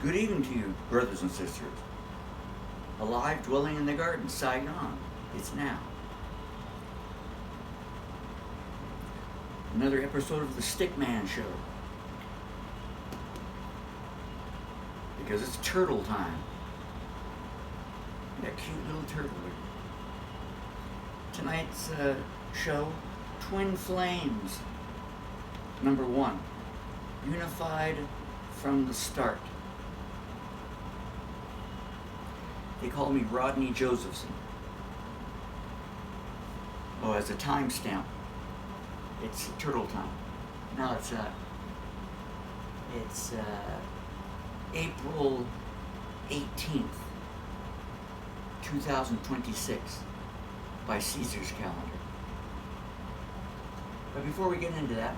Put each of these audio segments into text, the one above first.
Good evening to you, brothers and sisters. Alive, dwelling in the garden, Saigon. It's now. Another episode of the Stickman Show. Because it's turtle time. That cute little turtle. Tonight's show, Twin Flames. Number 1, unified from the start. They call me Rodney Josephson. Oh, as a timestamp, it's turtle time. Now it's April 18th, 2026, by Caesar's calendar. But before we get into that,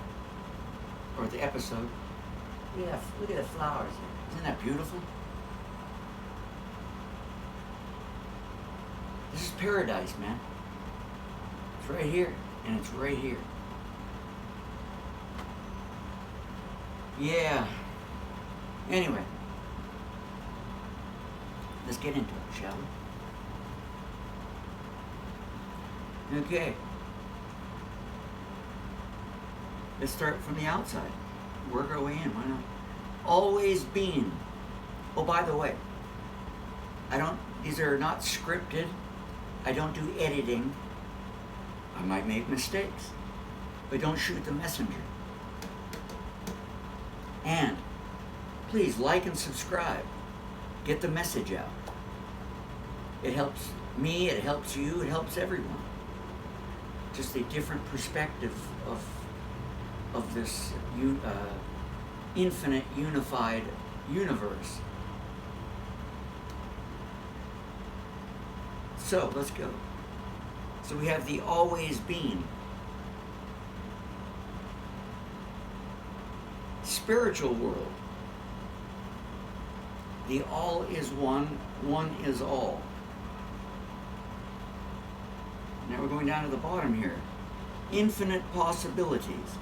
or the episode, look at the flowers here. Isn't that beautiful? This is paradise, man. It's right here, and it's right here. Yeah. Anyway, let's get into it, shall we? Okay. Let's start from the outside. Work our way in, why not? Always been. Oh, by the way, these are not scripted. I don't do editing. I might make mistakes, but don't shoot the messenger. And please like and subscribe. Get the message out. It helps me, it helps you, it helps everyone. Just a different perspective of this infinite, unified universe. So, let's go. So we have the always been. Spiritual world. The all is one, one is all. Now we're going down to the bottom here. Infinite possibilities.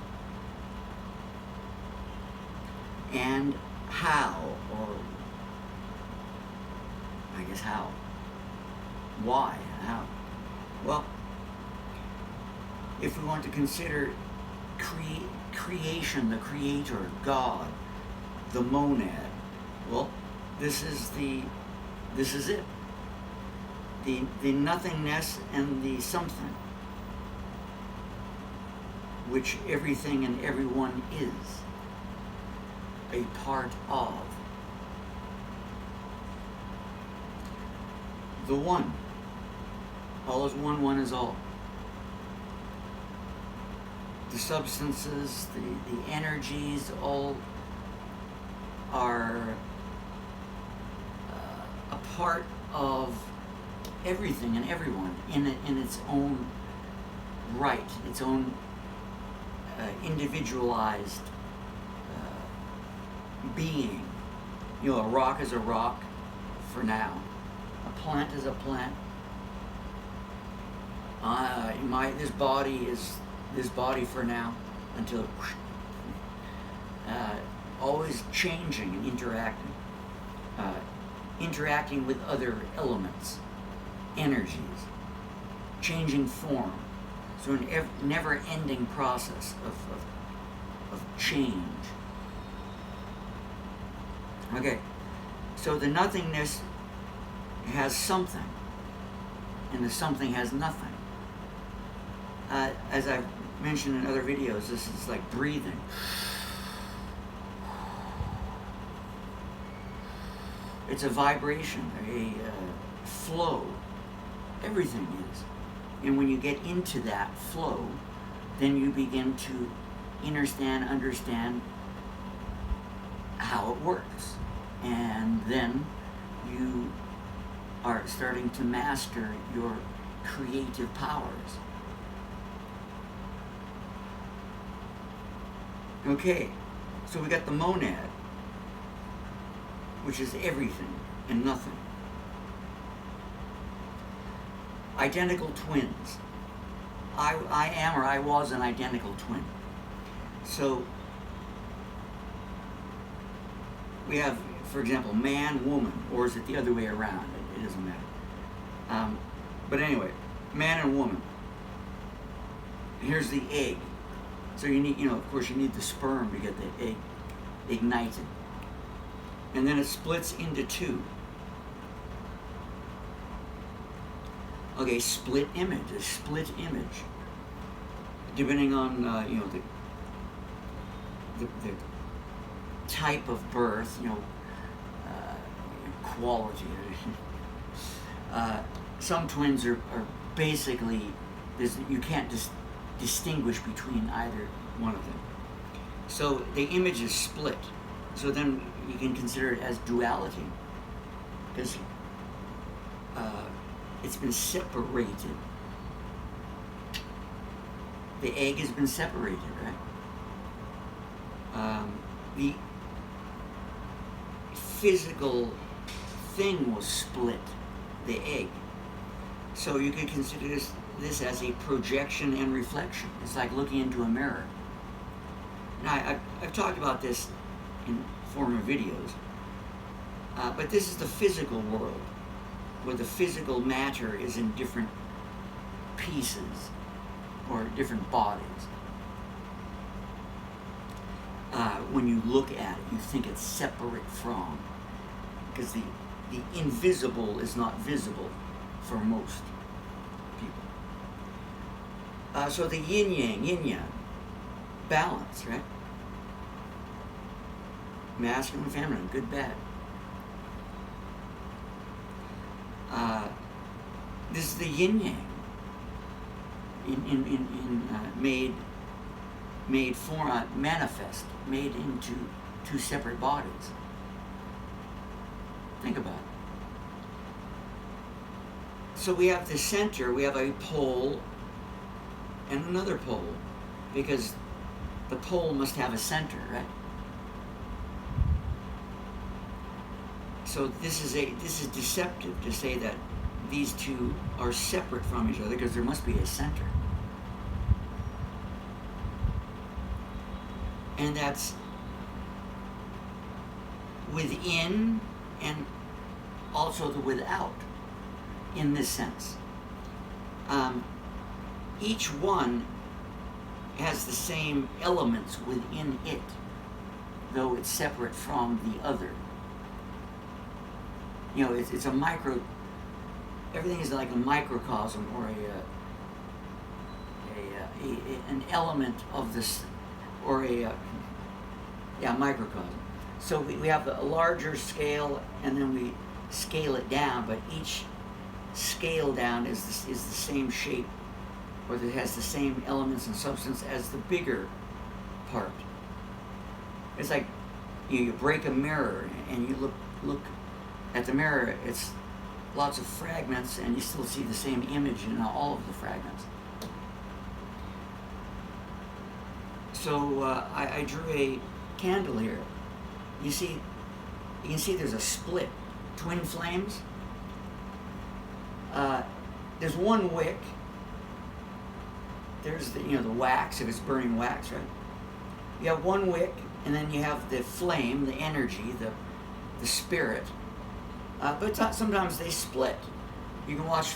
And how, or I guess how. Why? How? Well, if we want to consider creation, the creator, God, the monad, well, this is it. The nothingness and the something, which everything and everyone is a part of. The one. All is one, one is all. The substances, the energies, all are a part of everything and everyone in its own right, its own individualized being. You know, a rock is a rock for now. A plant is a plant. This body is this body for now, until always changing and interacting with other elements, energies, changing form. So an never-ending process of change. Okay, so the nothingness has something, and the something has nothing. As I've mentioned in other videos, this is like breathing. It's a vibration, a flow. Everything is. And when you get into that flow, then you begin to understand how it works. And then you are starting to master your creative powers. Okay, so we got the monad, which is everything and nothing. Identical twins. I am, or I was, an identical twin. So we have for example, man, woman, or is it the other way around? It doesn't matter. But anyway, man and woman. Here's the egg. So you need, of course, you need the sperm to get the egg ignited. And then it splits into two. Okay, split image, a split image. Depending on, the type of birth, quality. Some twins are basically, you can't distinguish between either one of them. So the image is split. So then you can consider it as duality, because it's been separated. The egg has been separated, right? The physical thing was split, the egg. So you can consider this as a projection and reflection. It's like looking into a mirror. Now, I've talked about this in former videos, but this is the physical world, where the physical matter is in different pieces or different bodies. When you look at it, you think it's separate from, because the invisible is not visible for most people. So the yin yang, balance, right? Masculine, feminine, good, bad. This is the yin yang made form, manifest, made into two separate bodies. Think about it. So we have the center, we have a pole and another pole, because the pole must have a center, right? So this is deceptive to say that these two are separate from each other, because there must be a center. And that's within and also the without, in this sense. Each one has the same elements within it, though it's separate from the other. It's a micro, everything is like a microcosm, or an element of this, or microcosm. So we have a larger scale, and then we scale it down, but each scale down is the same shape, or it has the same elements and substance as the bigger part. It's like you break a mirror and you look at the mirror, it's lots of fragments, and you still see the same image in all of the fragments. So I drew a candle here. You can see there's a split, twin flames. There's one wick. There's the wax, if it's burning wax, right? You have one wick, and then you have the flame, the energy, the spirit. But sometimes they split. You can watch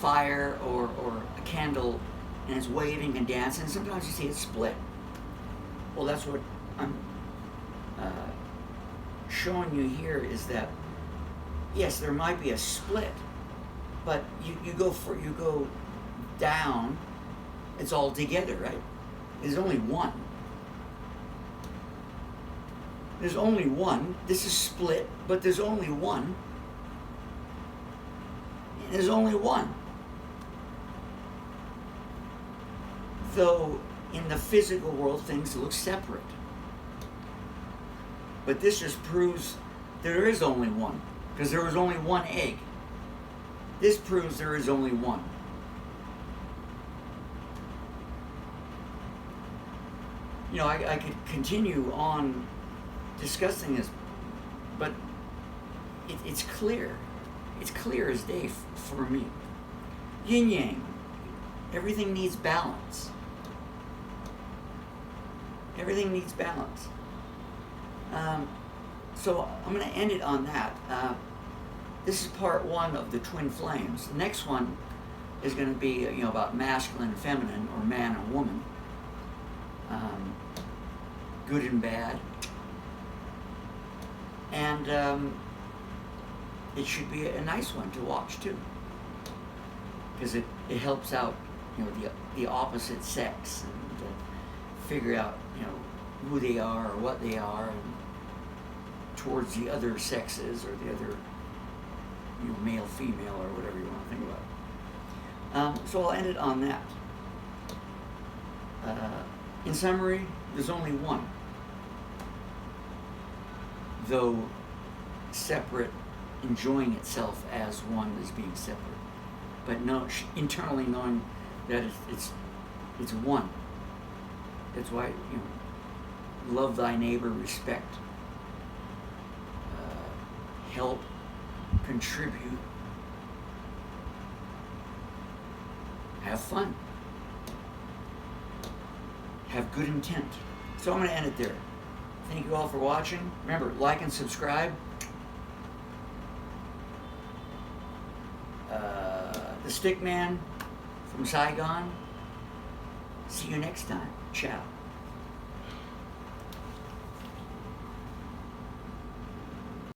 fire or a candle, and it's waving and dancing, and sometimes you see it split. Well, that's what I'm showing you here, is that yes, there might be a split, but you go down, it's all together, right? There's only one. There's only one. This is split, but there's only one. There's only one. Though in the physical world things look separate. But this just proves there is only one, because there was only one egg. This proves there is only one. I could continue on discussing this, but it's clear. It's clear as day for me. Yin Yang. Everything needs balance. Everything needs balance. So I'm going to end it on that. This is part one of the twin flames. The next one is going to be, about masculine and feminine, or man and woman, good and bad, and it should be a nice one to watch too, because it helps out, the opposite sex, and figure out, who they are or what they are, and towards the other sexes, or the other, male, female, or whatever you want to think about. So I'll end it on that. In summary, there's only one, though separate, enjoying itself as one as being separate, but internally knowing that it's one. That's why, love thy neighbor, respect, help, contribute, have fun, have good intent. So I'm going to end it there. Thank you all for watching. Remember, like and subscribe. The Stickman from Saigon. See you next time. Ciao.